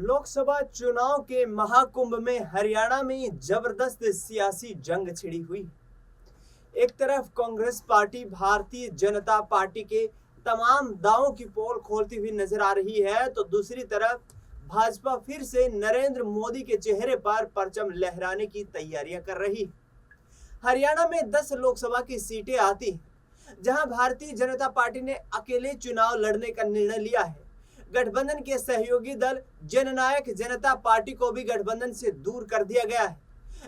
लोकसभा चुनाव के महाकुंभ में हरियाणा में जबरदस्त सियासी जंग छिड़ी हुई। एक तरफ कांग्रेस पार्टी भारतीय जनता पार्टी के तमाम दावों की पोल खोलती हुई नजर आ रही है, तो दूसरी तरफ भाजपा फिर से नरेंद्र मोदी के चेहरे पर परचम लहराने की तैयारियां कर रही। हरियाणा में 10 लोकसभा की सीटें आती, जहां भारतीय जनता पार्टी ने अकेले चुनाव लड़ने का निर्णय लिया है। गठबंधन के सहयोगी दल जननायक जनता पार्टी को भी गठबंधन से दूर कर दिया गया है,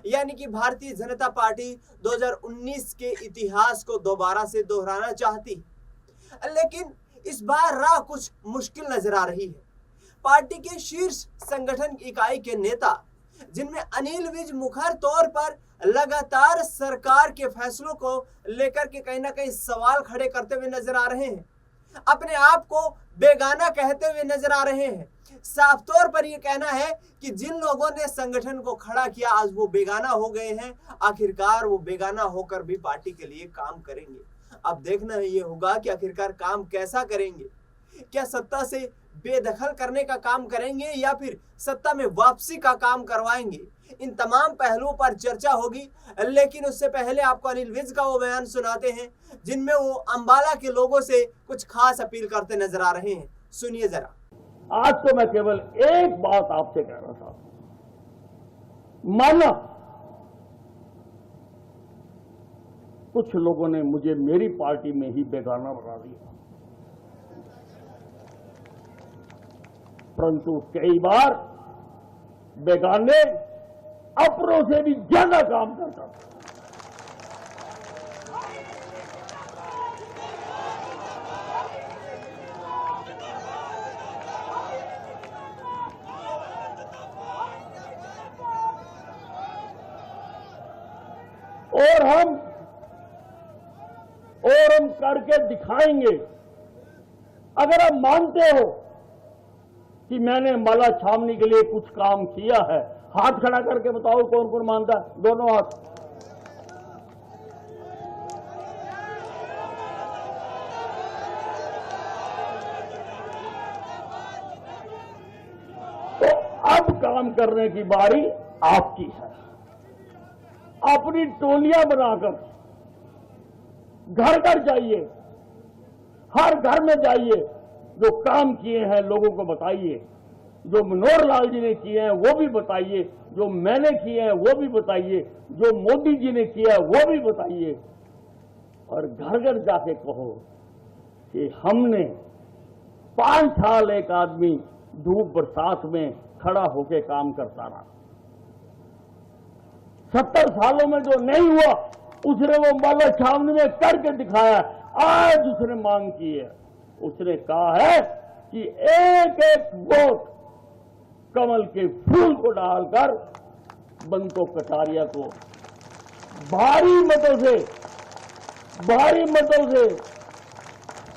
यानी कि भारतीय जनता पार्टी 2019 के इतिहास को दोबारा से दोहराना चाहती, लेकिन इस बार राह कुछ मुश्किल नजर आ रही है। पार्टी के शीर्ष संगठन इकाई के नेता, जिनमें अनिल विज मुखर तौर पर लगातार सरकार के फैसलों को लेकर के कहीं ना कहीं सवाल खड़े करते हुए नजर आ रहे हैं, अपने आप को बेगाना कहते हुए नजर आ रहे हैं। साफ तौर पर यह कहना है कि जिन लोगों ने संगठन को खड़ा किया आज वो बेगाना हो गए हैं। आखिरकार वो बेगाना होकर भी पार्टी के लिए काम करेंगे। अब देखना ये होगा कि आखिरकार काम कैसा करेंगे। क्या सत्ता से बेदखल करने का काम करेंगे या फिर सत्ता में वापसी का काम करवाएंगे। इन तमाम पहलुओं पर चर्चा होगी, लेकिन उससे पहले आपको अनिल विज का वो बयान सुनाते हैं जिनमें वो अंबाला के लोगों से कुछ खास अपील करते नजर आ रहे हैं। सुनिए जरा। आज तो मैं केवल एक बात आपसे कहना चाहता हूं। माना कुछ लोगों ने मुझे मेरी पार्टी में ही बेगाना बना दिया, परंतु कई बार बेगाने अपनों से भी ज्यादा काम करता था। और हम करके दिखाएंगे। अगर आप मानते हो कि मैंने अंबाला छावनी के लिए कुछ काम किया है, हाथ खड़ा करके बताओ कौन कौन मानता है। दोनों हाथ। तो अब काम करने की बारी आपकी है। अपनी टोलियां बनाकर घर घर जाइए, हर घर में जाइए, जो काम किए हैं लोगों को बताइए। जो मनोहर लाल जी ने किए हैं वो भी बताइए, जो मैंने किए हैं वो भी बताइए, जो मोदी जी ने किया है वो भी बताइए। और घर घर जाके कहो कि हमने 5 साल एक आदमी धूप बरसात में खड़ा होकर काम करता रहा। 70 सालों में जो नहीं हुआ उसने वो अंबाला छावनी में करके दिखाया। आज उसने मांग की है, उसने कहा है कि एक एक वोट कमल के फूल को डालकर बंतो कटारिया को भारी मतों से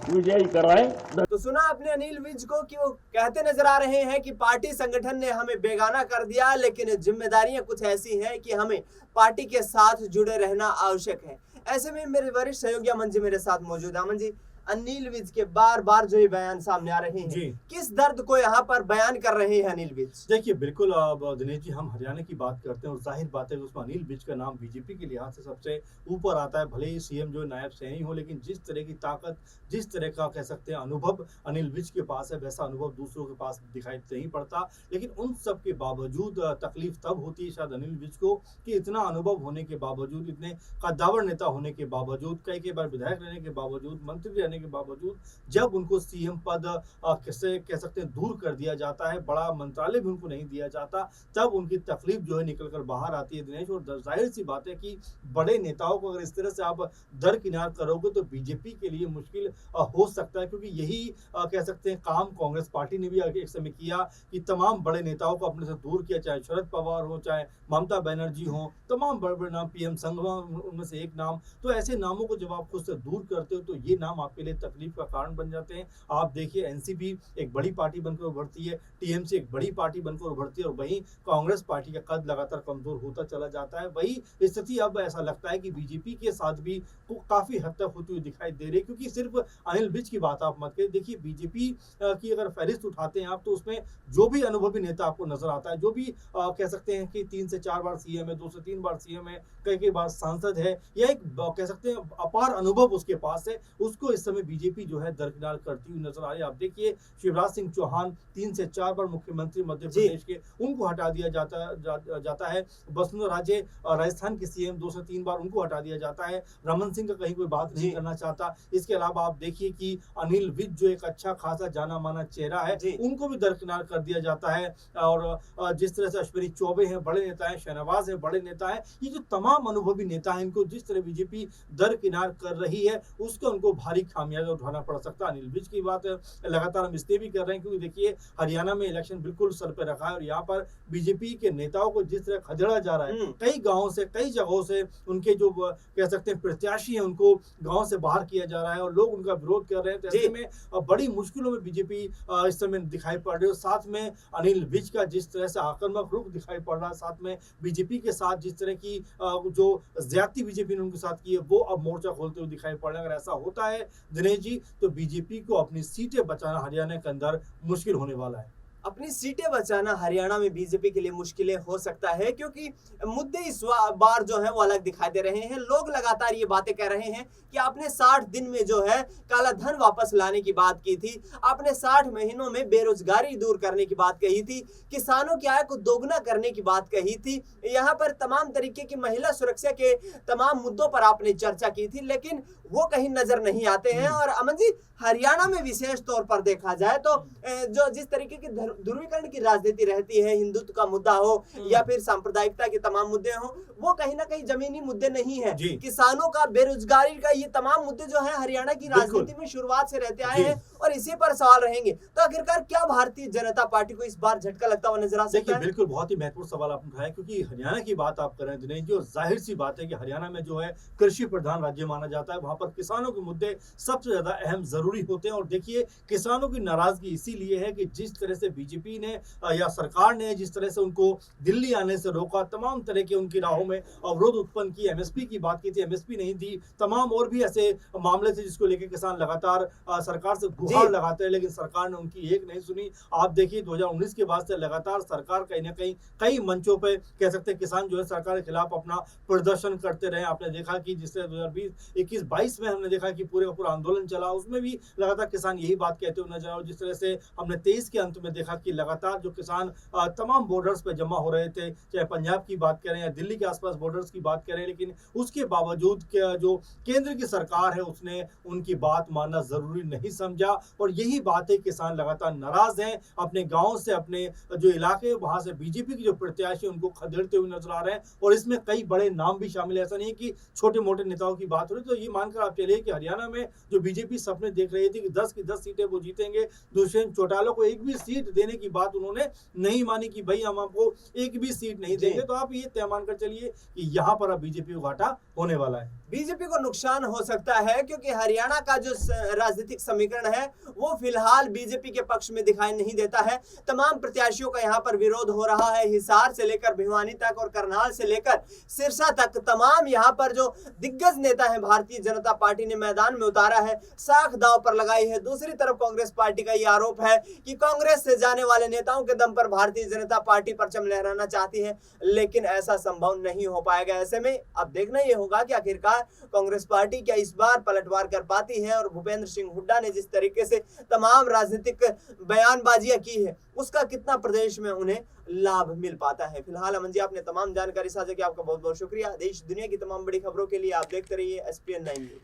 विजयी कराएं। तो सुना आपने अनिल विज को कि वो कहते नजर आ रहे हैं कि पार्टी संगठन ने हमें बेगाना कर दिया, लेकिन जिम्मेदारियां कुछ ऐसी हैं कि हमें पार्टी के साथ जुड़े रहना आवश्यक है। ऐसे में मेरे वरिष्ठ सहयोगी अमन जी मेरे साथ मौजूद। अमन जी, अनिल विज के बार बार जो ये बयान सामने आ रहे हैं, किस दर्द को यहाँ पर बयान कर रहे हैं अनिल विज? देखिए, बिल्कुल दिनेश जी, हम हरियाणा की बात करते हैं और जाहिर बात है कि उसमें अनिल विज का नाम बीजेपी के लिहाज से सबसे ऊपर आता है। भले ही सीएम जो नायब से ही हो, लेकिन जिस तरह की ताकत, जिस तरह का कह सकते हैं अनुभव अनिल विज के पास है, वैसा अनुभव दूसरों के पास दिखाई नहीं पड़ता। लेकिन उन सब के बावजूद तकलीफ तब होती है शायद अनिल विज को कि इतना अनुभव होने के बावजूद, इतने कद्दावर नेता होने के बावजूद, कई बार विधायक रहने के बावजूद, मंत्री रहने के बावजूद, जब उनको सीएम पद कैसे कह सकते हैं दूर कर दिया जाता है, बड़ा मंत्रालय भी उनको नहीं दिया जाता, तब उनकी तकलीफ जो है निकल कर बाहर आती है दिनेश। और जाहिर सी बात है कि बड़े नेताओं को अगर इस तरह से आप दरकिनार करोगे तो बीजेपी के लिए मुश्किल हो सकता है, क्योंकि यही कह सकते हैं काम कांग्रेस पार्टी ने भी एक समय किया कि तमाम बड़े नेताओं को अपने से दूर किया, चाहे शरद पवार हो, चाहे ममता बनर्जी हो, तमाम बड़े बड़े नाम, पीएम संगमा उनमें से एक नाम। तो ऐसे नामों को जब आप खुद से दूर करते हो तो ये नाम आपके लिए तकलीफ का कारण बन जाते हैं। आप देखिए एनसीपी एक बड़ी पार्टी बनकर उभरती है, टीएमसी एक बड़ी पार्टी बनकर उभरती है और वहीं कांग्रेस पार्टी का कद लगातार कमजोर होता चला जाता है। वही स्थिति अब ऐसा लगता है कि बीजेपी के साथ भी काफी हद तक होती हुई दिखाई दे रही है, क्योंकि सिर्फ अनिल विज की बात आप मत करिए। देखिए बीजेपी की अगर फहरिस्त उठाते हैं आप, तो उसमें जो भी अनुभवी नेता आपको नजर आता है, जो भी कह सकते हैं कि 3 से 4 बार सीएम है, 2 से 3 बार सीएम है, कई बार सांसद है, या एक कह सकते हैं अपार अनुभव उसके पास है, उसको इस समय बीजेपी जो है दरकिनार करती हुई नजर आ रही है। आप देखिए शिवराज सिंह चौहान 3 से 4 बार मुख्यमंत्री मध्य प्रदेश के, उनको हटा दिया जाता है। वसुंधरा राजे राजस्थान के सीएम 2 से 3 बार, उनको हटा दिया जाता है। रमन सिंह का कहीं कोई बात नहीं करना चाहता। इसके अलावा आप देखिए कि अनिल विज जो एक अच्छा खासा जाना माना चेहरा है, उनको भी दरकिनार कर दिया जाता है। और जिस तरह से अश्विनी चौबे हैं, बड़े नेता हैं, शहनवाज है, बड़े नेता हैं, ये जो तमाम अनुभवी नेता हैं, इनको जिस तरह बीजेपी दरकिनार कर रही है, उसको उनको भारी खामियाजा उठाना पड़ सकता है। अनिल विज की बात लगातार हम इसलिए भी कर रहे हैं क्योंकि देखिए हरियाणा में इलेक्शन बिल्कुल सर पे रखा है और यहाँ पर बीजेपी के नेताओं को जिस तरह खदेड़ा जा रहा है, कई गांवों से, कई जगहों से उनके जो कह सकते हैं प्रत्याशी हैं, उनको गांव से बाहर किया जा रहा है और लोग उनका विरोध कर रहे हैं। तो ऐसे में बड़ी मुश्किलों में बीजेपी इस समय दिखाई पड़ रही है। साथ में अनिल विज का जिस तरह से आक्रामक रुख दिखाई पड़ रहा है, साथ में बीजेपी के साथ जिस तरह की जो ज्यादती बीजेपी ने उनके साथ की है, वो अब मोर्चा खोलते हुए दिखाई पड़ रहा है। अगर ऐसा होता है दिनेश जी, तो बीजेपी को अपनी सीटें बचाना हरियाणा के अंदर मुश्किल होने वाला है। अपनी सीटें बचाना हरियाणा में बीजेपी के लिए मुश्किलें हो सकता है, क्योंकि मुद्दे इस बार जो है वो अलग दिखाई दे रहे हैं। लोग लगातार ये बातें कह रहे हैं कि आपने 60 दिन में जो है काला धन वापस लाने की बात की थी, आपने 60 महीनों में बेरोजगारी दूर करने की बात कही थी, किसानों की आय को दोगुना करने की बात कही थी, यहाँ पर तमाम तरीके की महिला सुरक्षा के तमाम मुद्दों पर आपने चर्चा की थी, लेकिन वो कहीं नजर नहीं आते हैं। और अमन जी, हरियाणा में विशेष तौर पर देखा जाए तो जो जिस तरीके की ध्रुवीकरण की राजनीति रहती है, हिंदुत्व का मुद्दा हो या फिर सांप्रदायिकता के तमाम मुद्दे हो, वो कहीं ना कहीं जमीनी मुद्दे नहीं है। किसानों का, बेरोजगारी का, ये तमाम मुद्दे जो है हरियाणा की राजनीति में शुरुआत से रहते आए हैं और इसी पर सवाल रहेंगे। तो आखिरकार क्या भारतीय जनता पार्टी को इस बार झटका लगता हुआ नजर आ सकता है? बिल्कुल, बहुत ही महत्वपूर्ण सवाल आपने उठाया, क्योंकि हरियाणा की बात आप कर रहे हैं दिनेश जी, और जाहिर सी बात है कि हरियाणा में जो है कृषि प्रधान राज्य माना जाता है, वहां पर किसानों के मुद्दे सबसे ज्यादा अहम जरूरी होते हैं। और देखिए किसानों की नाराजगी इसीलिए है कि जिस तरह से बीजेपी ने या सरकार ने जिस तरह से उनको दिल्ली आने से रोका, तमाम तरह के उनकी राहों में अवरोध उत्पन्न की, एमएसपी की बात की थी, एमएसपी नहीं दी, तमाम और भी ऐसे मामले थे जिसको लेकर किसान लगातार सरकार से गुहार लगाते हैं, लेकिन सरकार ने उनकी एक नहीं सुनी। आप देखिए 2019 के बाद से लगातार सरकार कहीं ना कहीं कई मंचों पे कह सकते हैं किसान जो है सरकार के खिलाफ अपना प्रदर्शन करते रहे। आपने देखा कि जिस तरह 2020, 21, 22 में हमने देखा कि पूरे का पूरा आंदोलन चला, उसमें भी लगातार किसान यही बात कहते हुए नजर आए। जिस तरह से हमने 23 के अंत में देखा कि लगातार जो किसान तमाम बॉर्डर्स पे जमा हो रहे थे, चाहे पंजाब की बात करें या दिल्ली के आसपास बॉर्डर्स की बात करें, लेकिन उसके बावजूद जो केंद्र की सरकार है उसने उनकी बात मानना जरूरी नहीं समझा। और यही बात है, किसान लगातार नाराज हैं, अपने गांव से, अपने जो इलाके वहां से बीजेपी के जो प्रत्याशी उनको खदेड़ते हुए नजर आ रहे हैं। और इसमें कई बड़े नाम भी शामिल है, ऐसा नहीं कि छोटे मोटे नेताओं की बात हो रही। तो ये मानकर आप चलिए कि हरियाणा में जो बीजेपी सपने देख रही थी कि 10 की 10 सीटें वो जीतेंगे, दुष्यंत चौटाला को एक भी सीट देने की बात उन्होंने नहीं मानी कि भाई हम आपको एक भी सीट नहीं देंगे। तो आप ये तय मानकर चलिए कि यहाँ पर अब बीजेपी को घाटा होने वाला है। बीजेपी को नुकसान हो सकता है, क्योंकि हरियाणा का जो राजनीतिक समीकरण है वो फिलहाल बीजेपी के पक्ष में दिखाई नहीं देता है। तमाम प्रत्याशियों का यहाँ पर विरोध हो रहा है, हिसार से लेकर भिवानी तक और करनाल से लेकर सिरसा तक तमाम यहाँ पर जो दिग्गज नेता है भारतीय जनता पार्टी ने मैदान में उतारा है, साख दांव पर लगाई है। दूसरी तरफ कांग्रेस पार्टी का ये आरोप है कि कांग्रेस से जाने वाले नेताओं के दम पर भारतीय जनता पार्टी परचम लहराना चाहती है, लेकिन ऐसा संभव नहीं हो पाएगा। ऐसे में अब देखना ये होगा कि आखिरकार कांग्रेस पार्टी क्या इस बार पलटवार कर पाती है, और भूपेंद्र सिंह हुड्डा ने जिस तरीके से तमाम राजनीतिक बयानबाजियां की है उसका कितना प्रदेश में उन्हें लाभ मिल पाता है। फिलहाल अमन जी, आपने तमाम जानकारी साझा की, आपका बहुत बहुत शुक्रिया। देश दुनिया की तमाम बड़ी खबरों के लिए आप देखते रहिए SPN 9 न्यूज।